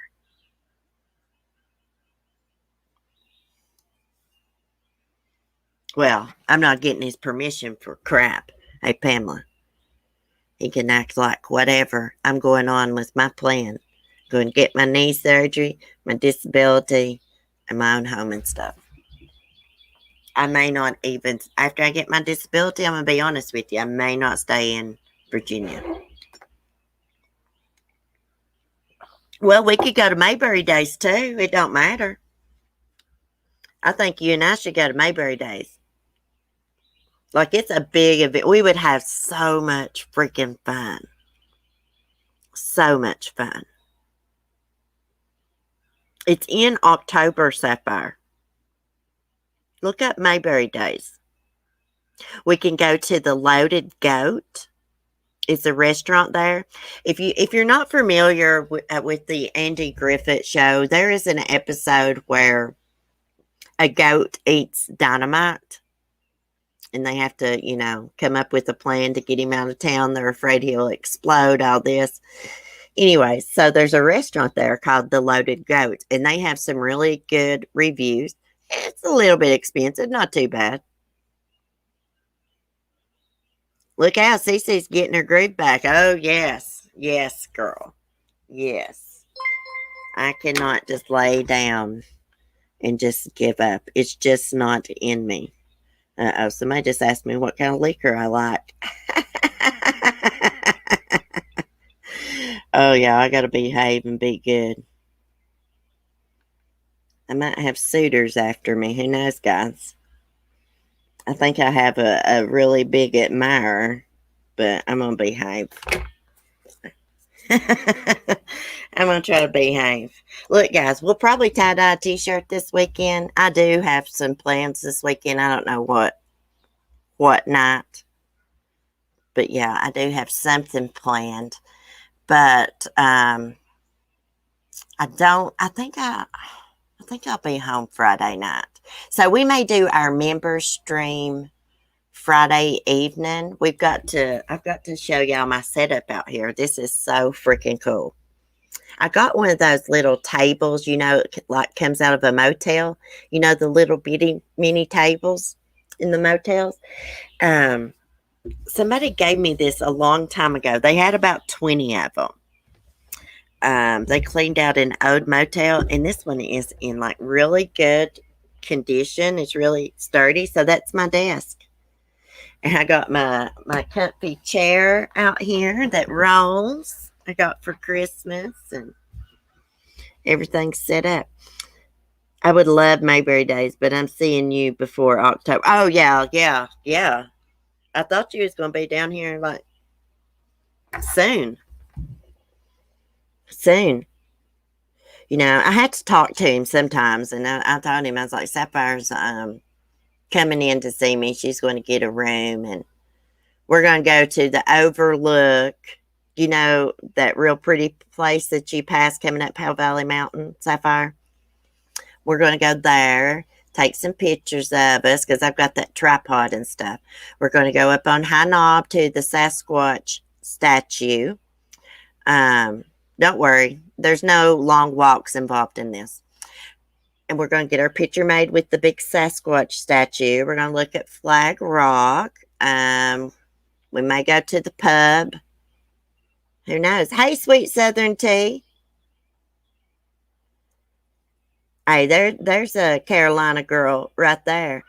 Well, I'm not getting his permission for crap. Hey, Pamela. He can act like whatever. I'm going on with my plan. Going to get my knee surgery, my disability, and my own home and stuff. I may not even, after I get my disability, I'm going to be honest with you, I may not stay in Virginia. Well, we could go to Mayberry Days too. It don't matter. I think you and I should go to Mayberry Days. Like, it's a big event. We would have so much freaking fun. So much fun. It's in October, Sapphire. Look up Mayberry Days. We can go to the Loaded Goat. It's a restaurant there. If you're not familiar with the Andy Griffith show, there is an episode where a goat eats dynamite. And they have to, come up with a plan to get him out of town. They're afraid he'll explode, all this. Anyway, so there's a restaurant there called The Loaded Goat. And they have some really good reviews. It's a little bit expensive, not too bad. Look out, Cece's getting her groove back. Oh, yes. Yes, girl. Yes. I cannot just lay down and just give up. It's just not in me. Uh-oh, somebody just asked me what kind of liquor I like. Oh, yeah, I got to behave and be good. I might have suitors after me. Who knows, guys? I think I have a really big admirer, but I'm going to behave. I'm going to try to behave. Look, guys, we'll probably tie-dye a t-shirt this weekend. I do have some plans this weekend. I don't know what night. But, yeah, I do have something planned. But I think I'll be home Friday night. So we may do our member stream Friday evening. I've got to show y'all my setup out here. This is so freaking cool. I got one of those little tables, like comes out of a motel. The little bitty mini tables in the motels. Somebody gave me this a long time ago. They had about 20 of them. They cleaned out an old motel, and this one is in like really good condition. It's really sturdy. So that's my desk. And I got my comfy chair out here that rolls. I got for Christmas, and everything's set up. I would love Mayberry Days, but I'm seeing you before October. Oh, yeah, yeah, yeah. I thought you was going to be down here, like, soon. Soon. You know, I had to talk to him sometimes, and I told him, I was like, Sapphire's coming in to see me. She's going to get a room, and we're going to go to the Overlook. You know, that real pretty place that you pass coming up Pale Valley Mountain, Sapphire? We're going to go there, take some pictures of us, because I've got that tripod and stuff. We're going to go up on High Knob to the Sasquatch statue. Don't worry, there's no long walks involved in this. And we're going to get our picture made with the big Sasquatch statue. We're going to look at Flag Rock. We may go to the pub. Who knows? Hey, Sweet Southern Tea. Hey, there's a Carolina girl right there.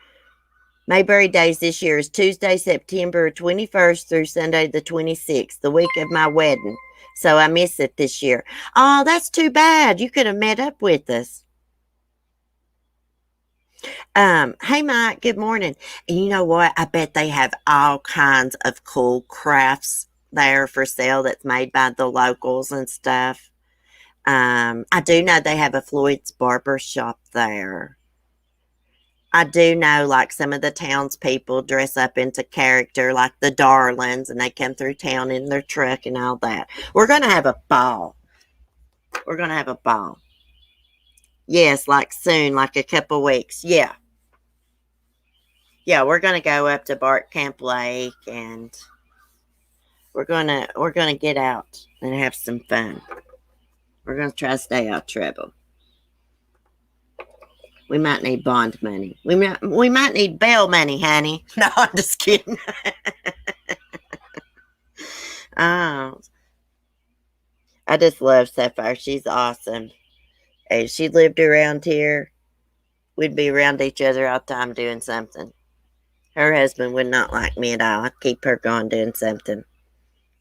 Mayberry Days this year is Tuesday, September 21st through Sunday the 26th, the week of my wedding. So I miss it this year. Oh, that's too bad. You could have met up with us. Hey, Mike, good morning. And you know what? I bet they have all kinds of cool crafts there for sale that's made by the locals and stuff. I do know they have a Floyd's barber shop there. I do know, like, some of the townspeople dress up into character, like the Darlings, and they come through town in their truck and all that. We're going to have a ball. We're going to have a ball. Yes, like soon, like a couple weeks. Yeah. Yeah, we're going to go up to Bart Camp Lake, and we're going to get out and have some fun. We're going to try to stay out of trouble. We might need bond money. We might need bail money, honey. No, I'm just kidding. Oh, I just love Sapphire. She's awesome. If she lived around here, we'd be around each other all the time doing something. Her husband would not like me at all. I'd keep her going doing something.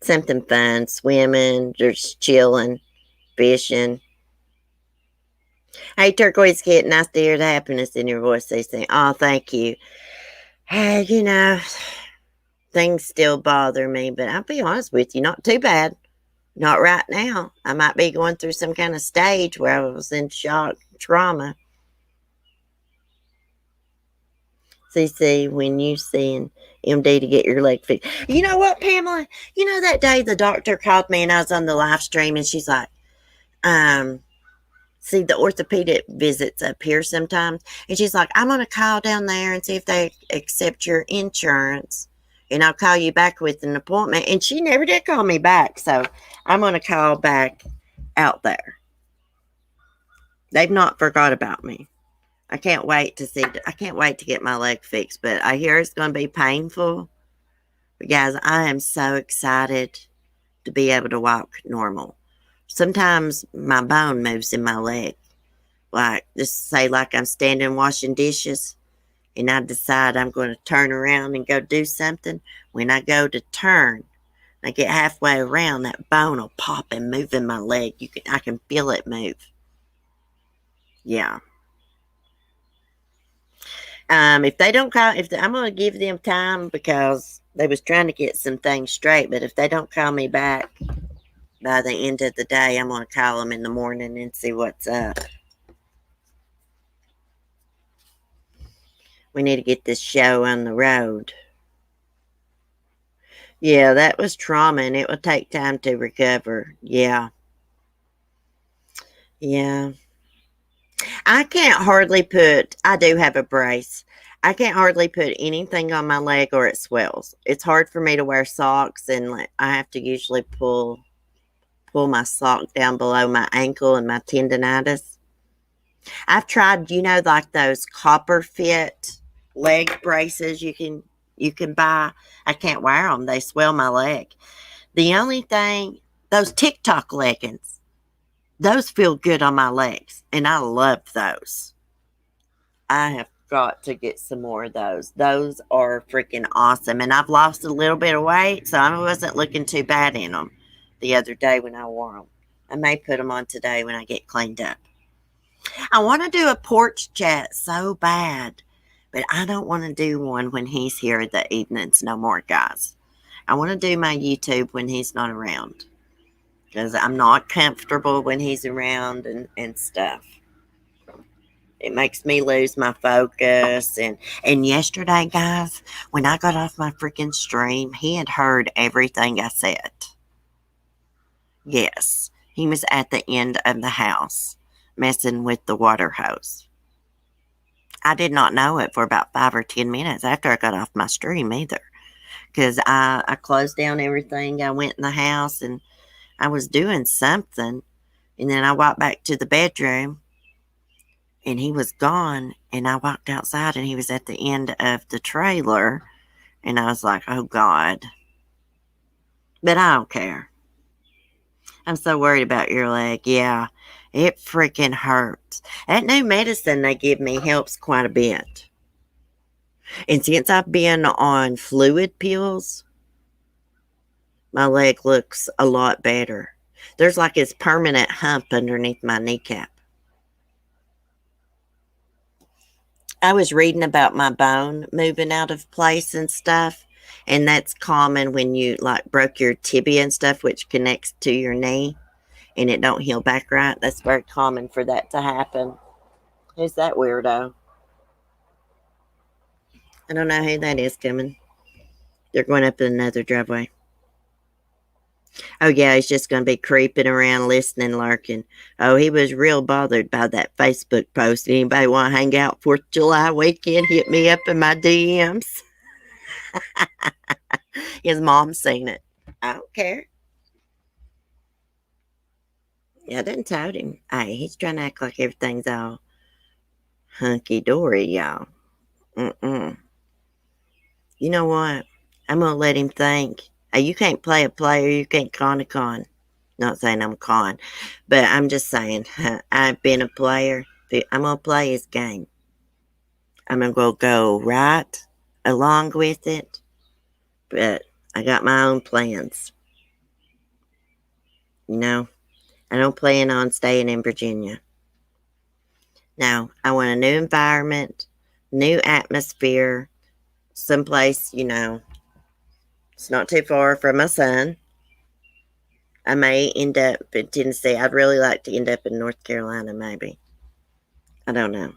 Something fun, swimming, just chilling, fishing. Hey, Turquoise Kid, nice to hear the happiness in your voice, Cece. Oh, thank you. Hey, you know, things still bother me, but I'll be honest with you, not too bad. Not right now. I might be going through some kind of stage where I was in shock, trauma. CC, when you send MD to get your leg fixed. You know what, Pamela? You know that day the doctor called me and I was on the live stream and she's like, see the orthopedic visits up here sometimes. And she's like, I'm going to call down there and see if they accept your insurance. And I'll call you back with an appointment. And she never did call me back. So I'm going to call back out there. They've not forgot about me. I can't wait to get my leg fixed. But I hear it's going to be painful. But guys, I am so excited to be able to walk normal. Sometimes my bone moves in my leg. Like, just say like I'm standing washing dishes. And I decide I'm going to turn around and go do something. When I go to turn, I get halfway around, that bone will pop and move in my leg. I can feel it move. Yeah. If they don't call, I'm going to give them time because they was trying to get some things straight. But if they don't call me back by the end of the day, I'm going to call them in the morning and see what's up. We need to get this show on the road. Yeah, that was trauma, and it will take time to recover. Yeah. Yeah. I do have a brace. I can't hardly put anything on my leg or it swells. It's hard for me to wear socks, and I have to usually pull my sock down below my ankle and my tendonitis. I've tried, like those copper fit leg braces you can buy. I can't wear them. They swell my leg. The only thing, those TikTok leggings, those feel good on my legs, and I love those. I have got to get some more of those. Those are freaking awesome, and I've lost a little bit of weight, so I wasn't looking too bad in them the other day when I wore them. I may put them on today when I get cleaned up. I want to do a porch chat so bad, but I don't want to do one when he's here in the evenings no more, guys. I want to do my YouTube when he's not around because I'm not comfortable when he's around and stuff. It makes me lose my focus. And yesterday, guys, when I got off my freaking stream, he had heard everything I said. Yes, he was at the end of the house messing with the water hose. I did not know it for about 5 or 10 minutes after I got off my stream either. Because I closed down everything. I went in the house and I was doing something. And then I walked back to the bedroom and he was gone. And I walked outside and he was at the end of the trailer. And I was like, oh God. But I don't care. I'm so worried about your leg. Yeah, it freaking hurts. That new medicine they give me helps quite a bit. And since I've been on fluid pills, my leg looks a lot better. There's like this permanent hump underneath my kneecap. I was reading about my bone moving out of place and stuff. And that's common when you like broke your tibia and stuff, which connects to your knee, and it don't heal back right. That's very common for that to happen. Who's that weirdo? I don't know who that is coming. They're going up another driveway. Oh, yeah, he's just going to be creeping around, listening, lurking. Oh, he was real bothered by that Facebook post. Anybody want to hang out 4th of July weekend? Hit me up in my DMs. His mom's seen it. I don't care. Yeah, I done told him. Hey, he's trying to act like everything's all hunky-dory, y'all. Mm-mm. You know what? I'm going to let him think. Hey, you can't play a player. You can't con a con. Not saying I'm a con, but I'm just saying I've been a player. I'm going to play his game. I'm going to go right along with it, but I got my own plans. You know, I don't plan on staying in Virginia. No, I want a new environment, new atmosphere, someplace, you know, it's not too far from my son. I may end up in Tennessee. I'd really like to end up in North Carolina, maybe. I don't know.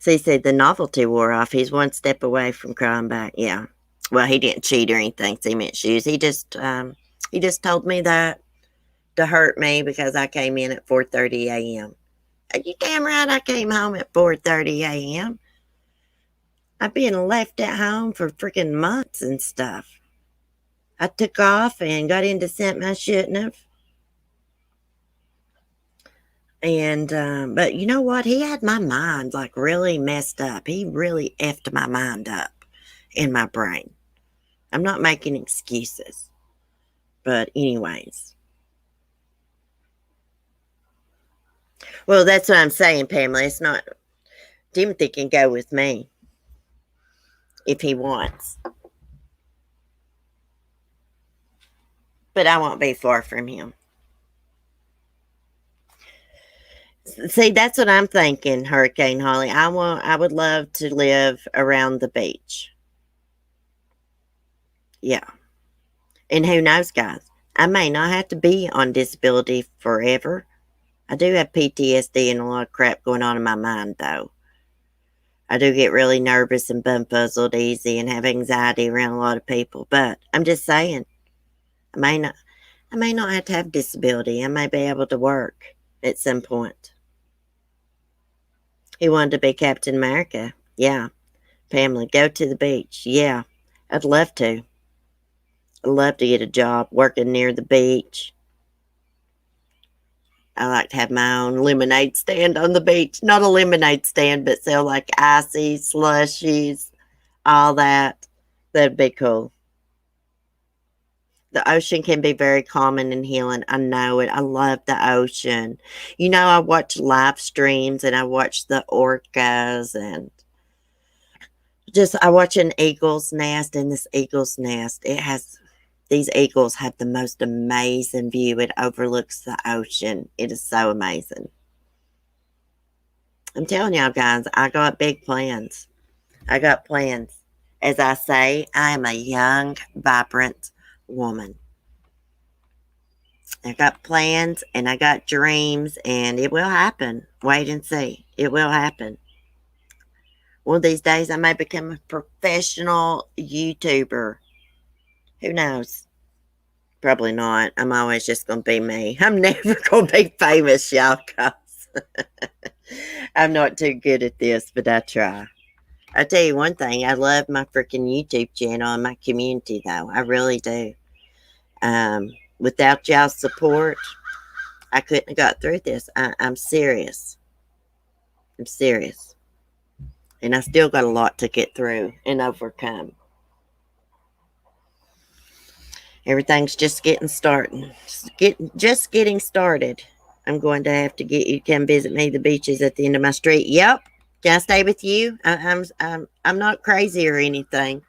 So he said the novelty wore off. He's one step away from crying back. Yeah. Well, he didn't cheat or anything. Cement shoes. He just told me that to hurt me because I came in at 4:30 a.m. Are you damn right? I came home at 4:30 a.m. I've been left at home for freaking months and stuff. I took off and got into something I shouldn't have. And, but you know what? He had my mind like really messed up. He really effed my mind up in my brain. I'm not making excuses. But, anyways. Well, that's what I'm saying, Pamela. It's not. Timothy can go with me if he wants. But I won't be far from him. See, that's what I'm thinking, Hurricane Holly. I would love to live around the beach. Yeah. And who knows, guys? I may not have to be on disability forever. I do have PTSD and a lot of crap going on in my mind, though. I do get really nervous and bumfuzzled easy and have anxiety around a lot of people. But I'm just saying, I may not have to have disability. I may be able to work at some point. He wanted to be Captain America. Yeah. Pamela, go to the beach. Yeah. I'd love to. I'd love to get a job working near the beach. I like to have my own lemonade stand on the beach. Not a lemonade stand, but sell like ices, slushies, all that. That'd be cool. The ocean can be very calming and healing. I know it. I love the ocean. You know, I watch live streams and I watch the orcas and I watch an eagle's nest, and this eagle's nest, it has These eagles have the most amazing view. It overlooks the ocean. It is so amazing. I'm telling y'all guys, I got big plans. I got plans. As I say, I am a young, vibrant woman. I got plans and I got dreams, and it will happen. Wait and see. It will happen. One of these days, I may become a professional YouTuber. Who knows? Probably not. I'm always just going to be me. I'm never going to be famous, y'all, cause I'm not too good at this, but I try. I'll tell you one thing. I love my freaking YouTube channel and my community, though. I really do. Without y'all's support, I couldn't have got through this. I'm serious. I'm serious. And I still got a lot to get through and overcome. Everything's just getting started. Just getting started. I'm going to have to get you to come visit me. The beach is at the end of my street. Yep. Can I stay with you? I'm not crazy or anything.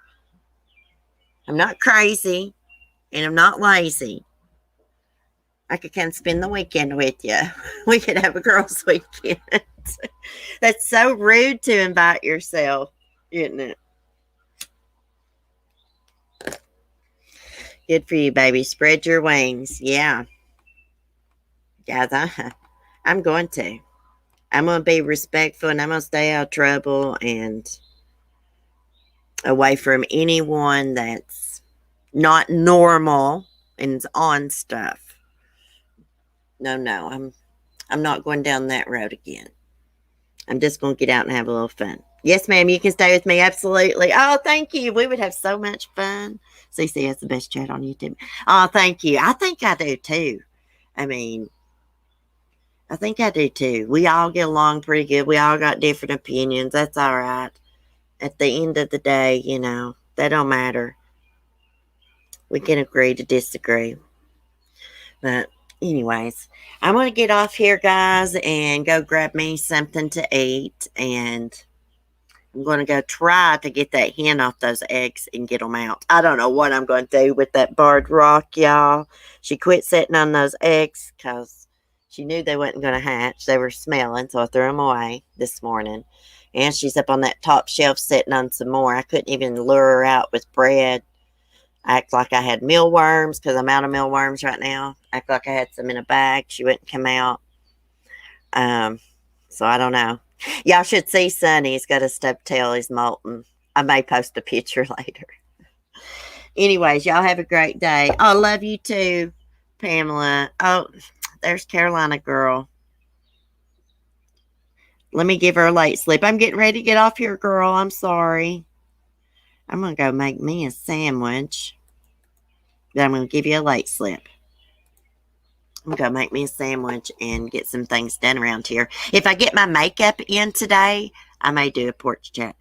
I'm not crazy, and I'm not lazy. I could come spend the weekend with you. We could have a girls' weekend. That's so rude to invite yourself, isn't it? Good for you, baby. Spread your wings. Yeah. Guys, I'm going to. I'm going to be respectful, and I'm going to stay out of trouble and away from anyone that's not normal and is on stuff. No, I'm not going down that road again. I'm just going to get out and have a little fun. Yes, ma'am, you can stay with me. Absolutely. Oh, thank you. We would have so much fun. CC has the best chat on YouTube. Oh, thank you. I think I do too. I mean, I think I do too. We all get along pretty good. We all got different opinions. That's all right. At the end of the day, you know, that don't matter. We can agree to disagree. But anyways, I'm going to get off here, guys, and go grab me something to eat. And I'm going to go try to get that hen off those eggs and get them out. I don't know what I'm going to do with that barred rock, y'all. She quit sitting on those eggs because she knew they wasn't going to hatch. They were smelling, so I threw them away this morning. And she's up on that top shelf sitting on some more. I couldn't even lure her out with bread. I act like I had mealworms because I'm out of mealworms right now. Act like I had some in a bag. She wouldn't come out. So I don't know. Y'all should see Sonny. He's got a stubbed tail. He's molting. I may post a picture later. Anyways, y'all have a great day. Oh, love you too, Pamela. Oh, there's Carolina girl. Let me give her a late sleep. I'm getting ready to get off here, girl. I'm sorry. I'm going to go make me a sandwich. Then I'm going to give you a late slip. I'm going to make me a sandwich and get some things done around here. If I get my makeup in today, I may do a porch chat.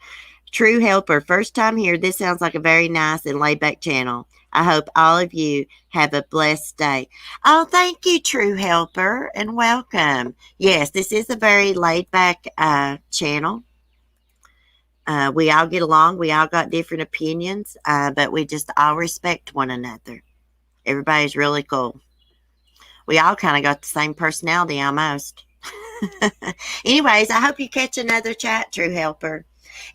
True Helper, first time here. This sounds like a very nice and laid-back channel. I hope all of you have a blessed day. Oh, thank you, True Helper, and welcome. Yes, this is a very laid-back channel. We all get along. We all got different opinions, but we just all respect one another. Everybody's really cool. We all kind of got the same personality almost. Anyways, I hope you catch another chat, True Helper.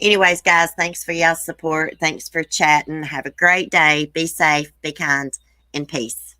Anyways, guys, thanks for y'all's support. Thanks for chatting. Have a great day. Be safe, be kind, and peace.